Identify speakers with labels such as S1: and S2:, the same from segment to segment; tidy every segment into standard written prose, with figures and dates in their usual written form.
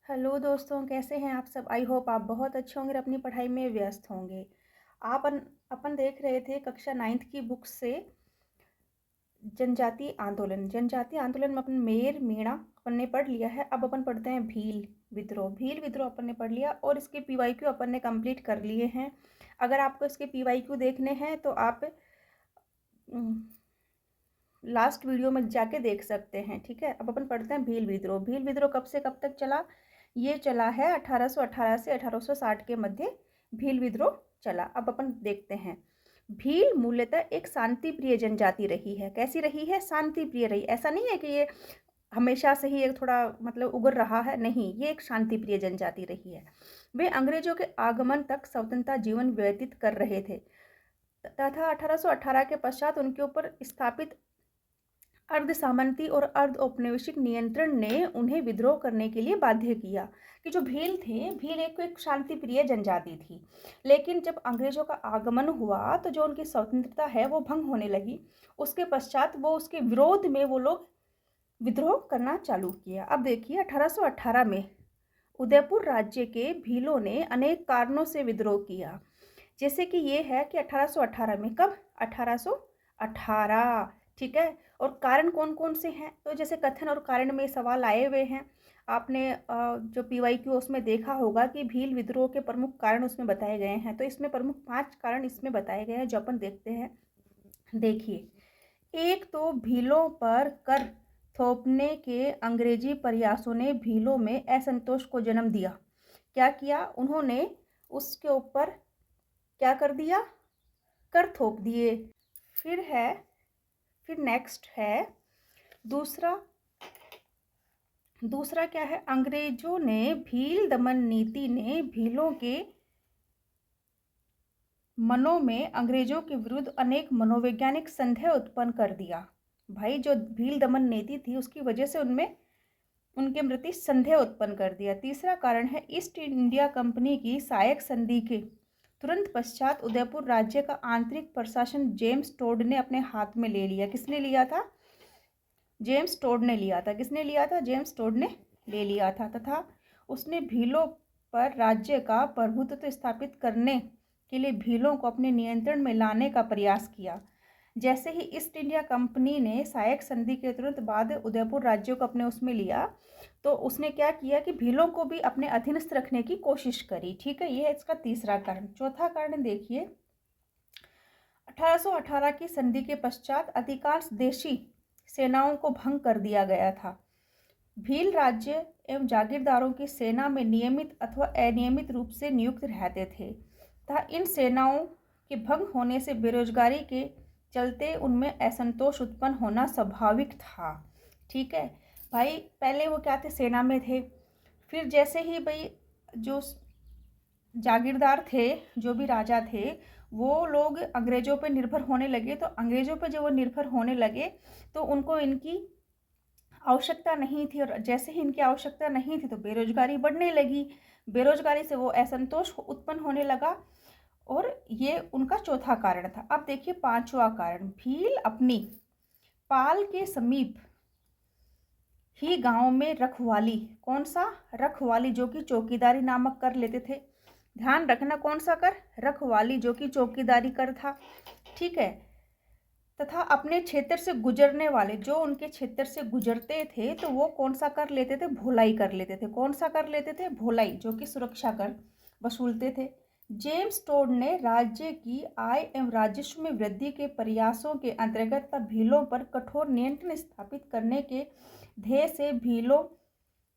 S1: Hello दोस्तों, कैसे हैं आप सब? आई होप आप बहुत अच्छे होंगे और अपनी पढ़ाई में व्यस्त होंगे। अपन देख रहे थे कक्षा 9th की बुक से जनजातीय आंदोलन में अपन मेर मीणा अपन ने पढ़ लिया है। अब अपन पढ़ते हैं भील विद्रोह अपन ने पढ़ लिया और इसके पीवाईक्यू अपन ने कंप्लीट कर लिए हैं। अगर आपको इसके पीवाईक्यू देखने हैं तो आप लास्ट वीडियो में जाके देख सकते हैं। ठीक है, अब अपन पढ़ते हैं भील विद्रोह कब से कब तक चला? ये चला है 1818 से 1860 के मध्य भील विद्रोह चला। अब अपन देखते हैं। भील मूलतः एक शांति प्रिय जनजाति रही है। कैसी रही है? शांति प्रिय रही। ऐसा नहीं है कि ये हमेशा से ही एक थोड़ा मतलब उग्र रहा है, नहीं, ये एक शांति प्रिय जनजाति रही है। वे अंग्रेजों के आगमन तक स्वतंत्रता जीवन व्यतीत कर रहे थे तथा 1818 के पश्चात उनके ऊपर स्थापित अर्ध सामंती और अर्ध औपनिवेशिक नियंत्रण ने उन्हें विद्रोह करने के लिए बाध्य किया। कि जो भील थे, भील एक शांति प्रिय जनजाति थी, लेकिन जब अंग्रेजों का आगमन हुआ तो जो उनकी स्वतंत्रता है वो भंग होने लगी। उसके पश्चात वो उसके विरोध में वो लोग विद्रोह करना चालू किया। अब देखिए 1818 में उदयपुर राज्य के भीलों ने अनेक कारणों से विद्रोह किया। जैसे कि ये है कि 1818 में, कब? 1818। ठीक है, और कारण कौन कौन से हैं? तो जैसे कथन और कारण में सवाल आए हुए हैं। आपने जो पीवाईक्यू उसमें देखा होगा कि भील विद्रोह के प्रमुख कारण उसमें बताए गए हैं। तो इसमें प्रमुख 5 कारण इसमें बताए गए हैं जो अपन देखते हैं। देखिए, एक तो भीलों पर कर थोपने के अंग्रेजी प्रयासों ने भीलों में असंतोष को जन्म दिया। क्या किया उन्होंने? उसके ऊपर क्या कर दिया? कर थोप दिए। फिर नेक्स्ट है दूसरा क्या है? अंग्रेजों ने भील दमन नीति ने भीलों के मनों में अंग्रेजों के विरुद्ध अनेक मनोवैज्ञानिक संदेह उत्पन्न कर दिया। भाई, जो भील दमन नीति थी उसकी वजह से उनमें उनके प्रति संदेह उत्पन्न कर दिया। तीसरा कारण है ईस्ट इंडिया कंपनी की सहायक संधि के तुरंत पश्चात उदयपुर राज्य का आंतरिक प्रशासन जेम्स टोड ने अपने हाथ में ले लिया। किसने लिया था? जेम्स टोड ने लिया था। किसने लिया था? जेम्स टोड ने ले लिया था। तथा उसने भीलों पर राज्य का प्रभुत्व स्थापित करने के लिए भीलों को अपने नियंत्रण में लाने का प्रयास किया। जैसे ही ईस्ट इंडिया कंपनी ने सहायक संधि के तुरंत बाद उदयपुर राज्य को अपने उसमें लिया तो उसने क्या किया कि भीलों को भी अपने अधीनस्थ रखने की कोशिश करी। ठीक है, ये इसका तीसरा कारण। चौथा कारण देखिए, 1818 की संधि के पश्चात अधिकांश देशी सेनाओं को भंग कर दिया गया था। भील राज्य एवं जागीरदारों की सेना में नियमित अथवा अनियमित रूप से नियुक्त रहते थे तथा इन सेनाओं के भंग होने से बेरोजगारी के चलते उनमें असंतोष उत्पन्न होना स्वाभाविक था। ठीक है भाई, पहले वो क्या थे? सेना में थे। फिर जैसे ही भाई जो जागीरदार थे, जो भी राजा थे, वो लोग अंग्रेजों पर निर्भर होने लगे। तो अंग्रेजों पर जब वो निर्भर होने लगे तो उनको इनकी आवश्यकता नहीं थी, और जैसे ही इनकी आवश्यकता नहीं थी तो बेरोजगारी बढ़ने लगी। बेरोजगारी से वो असंतोष उत्पन्न होने लगा और ये उनका चौथा कारण था। अब देखिए पांचवा कारण, भील अपनी पाल के समीप ही गांव में रखवाली, कौन सा? रखवाली, जो कि चौकीदारी नामक कर लेते थे। ध्यान रखना, कौन सा कर? रखवाली, जो कि चौकीदारी कर था। ठीक है, तथा अपने क्षेत्र से गुजरने वाले, जो उनके क्षेत्र से गुजरते थे तो वो कौन सा कर लेते थे? भोलाई कर लेते थे। कौन सा कर लेते थे? भोलाई, जो कि सुरक्षा कर वसूलते थे। जेम्स टोड ने राज्य की आय एवं राजस्व में वृद्धि के प्रयासों के अंतर्गत भीलों पर कठोर नियंत्रण स्थापित करने के ध्येय से भीलों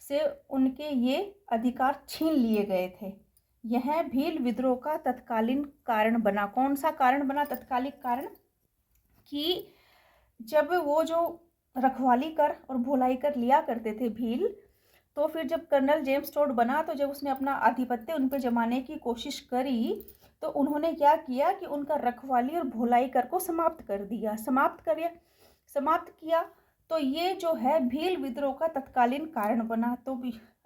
S1: से उनके ये अधिकार छीन लिए गए थे। यह भील विद्रोह का तत्कालीन कारण बना। कौन सा कारण बना? तत्कालिक कारण, कि जब वो जो रखवाली कर और भोलाई कर लिया करते थे भील, तो फिर जब कर्नल जेम्स टोड बना तो जब उसने अपना आधिपत्य उन पर जमाने की कोशिश करी तो उन्होंने क्या किया कि उनका रखवाली और भोलाई कर को समाप्त कर दिया। समाप्त किया तो ये जो है भील विद्रोह का तत्कालीन कारण बना। तो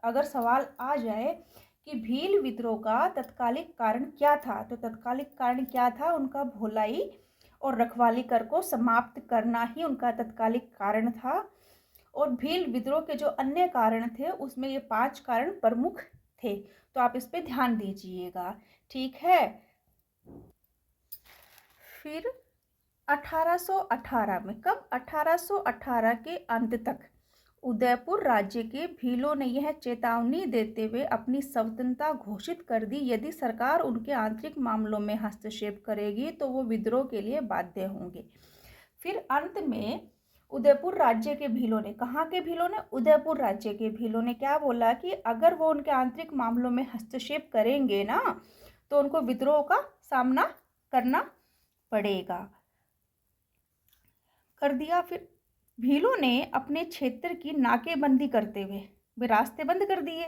S1: अगर सवाल आ जाए कि भील विद्रोह का तत्कालिक कारण क्या था, तो तत्कालिक कारण क्या था? उनका भोलाई और रखवाली कर को समाप्त करना ही उनका तत्कालिक कारण था। और भील विद्रोह के जो अन्य कारण थे उसमें ये 5 कारण प्रमुख थे। तो आप इस पे ध्यान दीजिएगा, ठीक है। फिर 1818 में, कब, 1818 के अंत तक उदयपुर राज्य के भीलों ने यह चेतावनी देते हुए अपनी स्वतंत्रता घोषित कर दी, यदि सरकार उनके आंतरिक मामलों में हस्तक्षेप करेगी तो वो विद्रोह के लिए बाध्य होंगे। फिर अंत में उदयपुर राज्य के भीलों ने, कहाँ के भीलों ने, उदयपुर राज्य के भीलों ने क्या बोला कि अगर वो उनके आंतरिक मामलों में हस्तक्षेप करेंगे ना तो उनको विद्रोह का सामना करना पड़ेगा, कर दिया। फिर भीलों ने अपने क्षेत्र की नाकेबंदी करते हुए, वे रास्ते बंद कर दिए,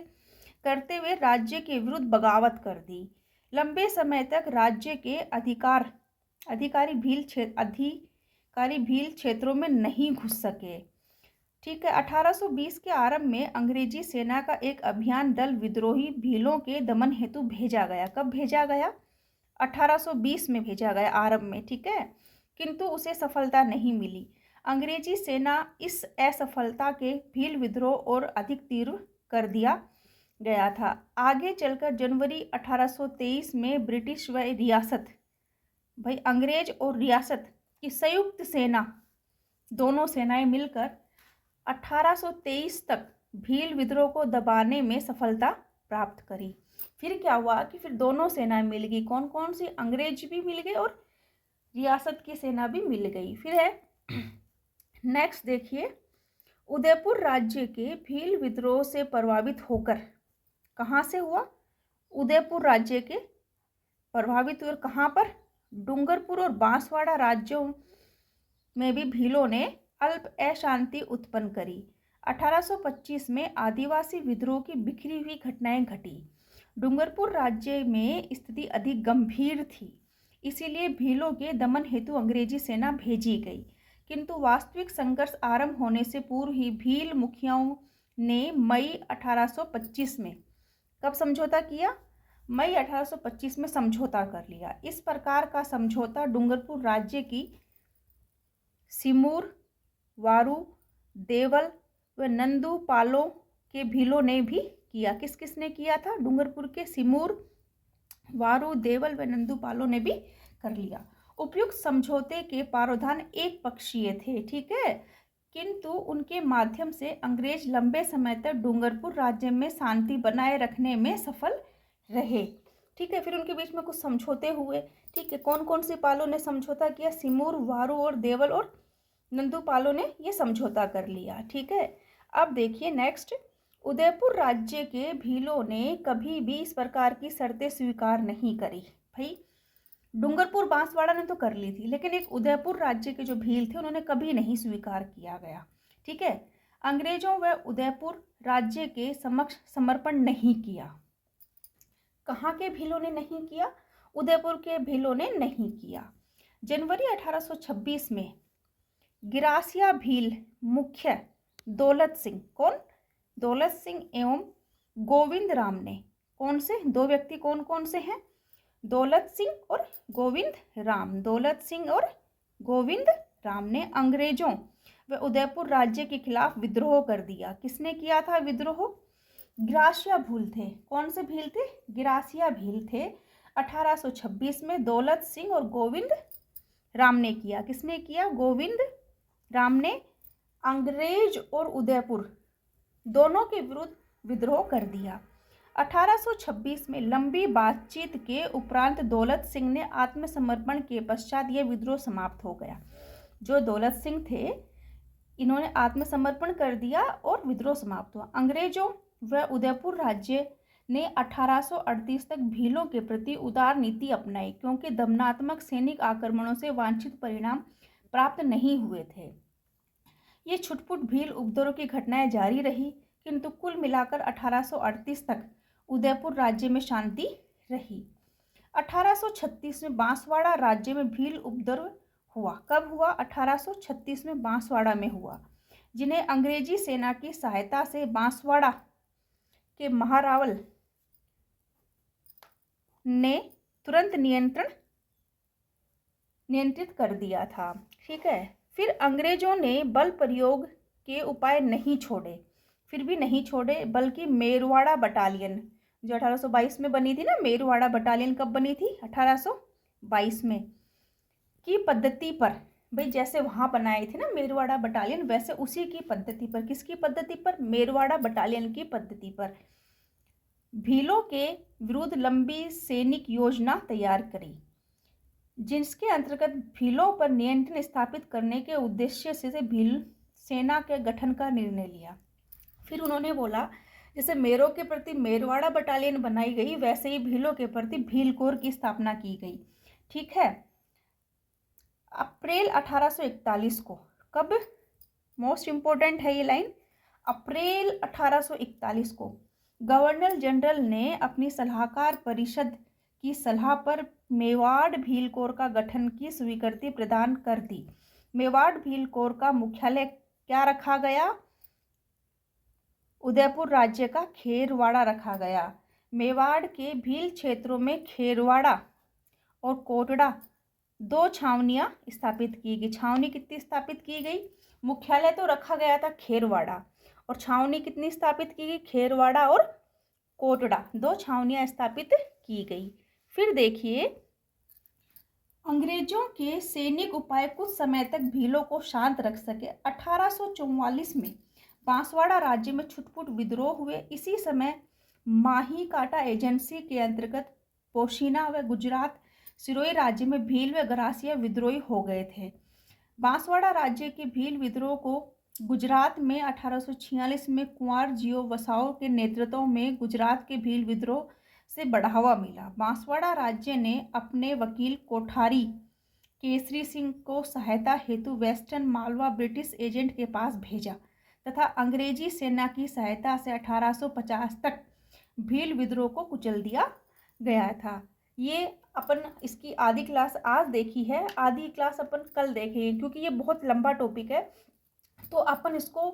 S1: करते हुए राज्य के विरुद्ध बगावत कर दी। लंबे समय तक राज्य के अधिकारी भील क्षेत्रों में नहीं घुस सके, ठीक है। 1820 के आरंभ में अंग्रेजी सेना का एक अभियान दल विद्रोही भीलों के दमन हेतु भेजा गया। कब भेजा गया, 1820 में भेजा गया आरंभ में, ठीक है, किंतु उसे सफलता नहीं मिली। अंग्रेजी सेना इस असफलता के भील विद्रोह और अधिक तीव्र कर दिया गया था। आगे चलकर जनवरी 1823 में ब्रिटिश व रियासत, भाई अंग्रेज और रियासत की संयुक्त सेना, दोनों सेनाएं मिलकर 1823 तक भील विद्रोह को दबाने में सफलता प्राप्त करी। फिर क्या हुआ कि फिर दोनों सेनाएं मिल गई, कौन कौन सी, अंग्रेज भी मिल गए और रियासत की सेना भी मिल गई। फिर है नेक्स्ट देखिए, उदयपुर राज्य के भील विद्रोह से प्रभावित होकर, कहाँ से हुआ, उदयपुर राज्य के प्रभावित हुए, कहाँ पर, डूंगरपुर और बांसवाड़ा राज्यों में भी भीलों ने अल्प अशांति उत्पन्न करी। 1825 में आदिवासी विद्रोह की बिखरी हुई घटनाएं घटी। डूंगरपुर राज्य में स्थिति अधिक गंभीर थी, इसीलिए भीलों के दमन हेतु अंग्रेजी सेना भेजी गई, किंतु वास्तविक संघर्ष आरंभ होने से पूर्व ही भील मुखियाओं ने मई 1825 में, कब समझौता किया, मई 1825 में समझौता कर लिया। इस प्रकार का समझौता डूंगरपुर राज्य की सिमूर, वारू, देवल व नंदू पालों के भीलों ने भी किया। किस किस ने किया था, डूंगरपुर के सिमूर, वारू, देवल व नंदू पालों ने भी कर लिया। उपयुक्त समझौते के प्रावधान एक पक्षीय थे, ठीक है, किंतु उनके माध्यम से अंग्रेज लंबे समय तक डूंगरपुर राज्य में शांति बनाए रखने में सफल रहे, ठीक है। फिर उनके बीच में कुछ समझौते हुए, ठीक है, कौन कौन सी पालों ने समझौता किया, सिमूर, वारू और देवल और नंदू पालों ने ये समझौता कर लिया, ठीक है। अब देखिए नेक्स्ट, उदयपुर राज्य के भीलों ने कभी भी इस प्रकार की शर्तें स्वीकार नहीं करी। भाई डूंगरपुर बांसवाड़ा ने तो कर ली थी, लेकिन एक उदयपुर राज्य के जो भील थे उन्होंने कभी नहीं स्वीकार किया गया, ठीक है। अंग्रेजों व उदयपुर राज्य के समक्ष समर्पण नहीं किया। कहाँ के भीलों ने नहीं किया, उदयपुर के भीलों ने नहीं किया। जनवरी 1826 में गिरासिया भील मुख्य दौलत सिंह, कौन, दौलत सिंह एवं गोविंद राम ने, कौन से दो व्यक्ति, कौन कौन से हैं, दौलत सिंह और गोविंद राम, दौलत सिंह और गोविंद राम ने अंग्रेजों व उदयपुर राज्य के खिलाफ विद्रोह कर दिया। किसने किया था विद्रोह, गिरासिया भील थे, कौन से भील थे, गिरासिया भील थे। 1826 में दौलत सिंह और गोविंद राम ने किया। किसने किया, गोविंद राम ने अंग्रेज और उदयपुर दोनों के विरुद्ध विद्रोह कर दिया। 1826 में लंबी बातचीत के उपरांत दौलत सिंह ने आत्मसमर्पण के पश्चात यह विद्रोह समाप्त हो गया। जो दौलत सिंह थे इन्होंने आत्मसमर्पण कर दिया और विद्रोह समाप्त हुआ। अंग्रेजों व उदयपुर राज्य ने 1838 तक भीलों के प्रति उदार नीति अपनाई, क्योंकि दमनात्मक सैनिक आक्रमणों से वांछित परिणाम प्राप्त नहीं हुए थे। ये छुटपुट भील उपद्रव की घटनाएं जारी रही, किंतु कुल मिलाकर 1838 तक उदयपुर राज्य में शांति रही। 1836 में बांसवाड़ा राज्य में भील उपद्रव हुआ। कब हुआ, 1836 में बांसवाड़ा में हुआ, जिन्हें अंग्रेजी सेना की सहायता से बांसवाड़ा के महारावल ने तुरंत नियंत्रित कर दिया था, ठीक है। फिर अंग्रेजों ने बल प्रयोग के उपाय नहीं छोड़े, फिर भी नहीं छोड़े, बल्कि मेरवाड़ा बटालियन जो 1822 में बनी थी ना, मेरवाड़ा बटालियन कब बनी थी? 1822 में, की पद्धति पर, भाई जैसे वहाँ बनाए थे ना मेरवाड़ा बटालियन, वैसे उसी की पद्धति पर, किसकी पद्धति पर? मेरवाड़ा बटालियन की पद्धति पर भीलों के विरुद्ध लंबी सैनिक योजना तैयार करी, जिसके अंतर्गत भीलों पर नियंत्रण स्थापित करने के उद्देश्य से भील सेना के गठन का निर्णय लिया। फिर उन्होंने बोला जैसे मेरों के प्रति मेरवाड़ा बटालियन बनाई गई, वैसे ही भीलों के प्रति भील कोर की स्थापना की गई। ठीक है। अप्रैल 1841 को, कब? मोस्ट इंपॉर्टेंट है ये लाइन, अप्रैल 1841 को गवर्नर जनरल ने अपनी सलाहकार परिषद की सलाह पर मेवाड़ भील कोर का गठन की स्वीकृति प्रदान कर दी। मेवाड़ भील कोर का मुख्यालय क्या रखा गया? उदयपुर राज्य का खेरवाड़ा रखा गया। मेवाड़ के भील क्षेत्रों में खेरवाड़ा और कोटड़ा दो छावनियां स्थापित की गई। छावनी कितनी स्थापित की गई? मुख्यालय तो रखा गया था खेरवाड़ा, और छावनी कितनी स्थापित की गई? खेरवाड़ा और कोटड़ा, दो छावनियां स्थापित की गई। फिर देखिए, अंग्रेजों के सैनिक उपाय कुछ समय तक भीलों को शांत रख सके। 1844 में बांसवाड़ा राज्य में छुटपुट विद्रोह हुए। इसी समय माही काटा एजेंसी के अंतर्गत पोशीना व गुजरात सिरोही राज्य में भील व गरासिया विद्रोही हो गए थे। बांसवाड़ा राज्य के भील विद्रोह को गुजरात में 1846 में कुंवर जियो वसाओ के नेतृत्व में गुजरात के भील विद्रोह से बढ़ावा मिला। बांसवाड़ा राज्य ने अपने वकील कोठारी केसरी सिंह को सहायता हेतु वेस्टर्न मालवा ब्रिटिश एजेंट के पास भेजा तथा अंग्रेजी सेना की सहायता से 1850 तक भील विद्रोह को कुचल दिया गया था। ये अपन इसकी आधी क्लास आज देखी है, आधी क्लास अपन कल देखेंगे, क्योंकि ये बहुत लंबा टॉपिक है, तो अपन इसको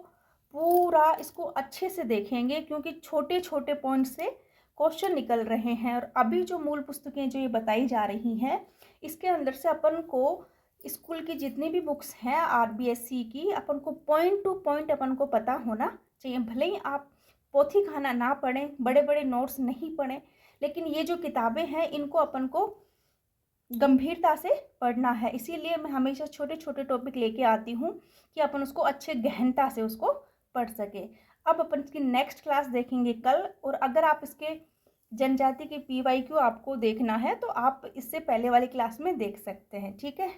S1: पूरा इसको अच्छे से देखेंगे, क्योंकि छोटे छोटे पॉइंट से क्वेश्चन निकल रहे हैं। और अभी जो मूल पुस्तकें जो ये बताई जा रही हैं, इसके अंदर से अपन को स्कूल की जितनी भी बुक्स हैं आरबीएससी की, अपन को पॉइंट टू पॉइंट अपन को पता होना चाहिए। भले ही आप पोथी खाना ना पढ़ें, बड़े बड़े नोट्स नहीं पढ़ें, लेकिन ये जो किताबें हैं इनको अपन को गंभीरता से पढ़ना है। इसीलिए मैं हमेशा छोटे छोटे टॉपिक लेके आती हूँ कि अपन उसको अच्छे गहनता से उसको पढ़ सके। अब अपन इसकी नेक्स्ट क्लास देखेंगे कल, और अगर आप इसके जनजाति के पीवाईक्यू आपको देखना है तो आप इससे पहले वाली क्लास में देख सकते हैं। ठीक है।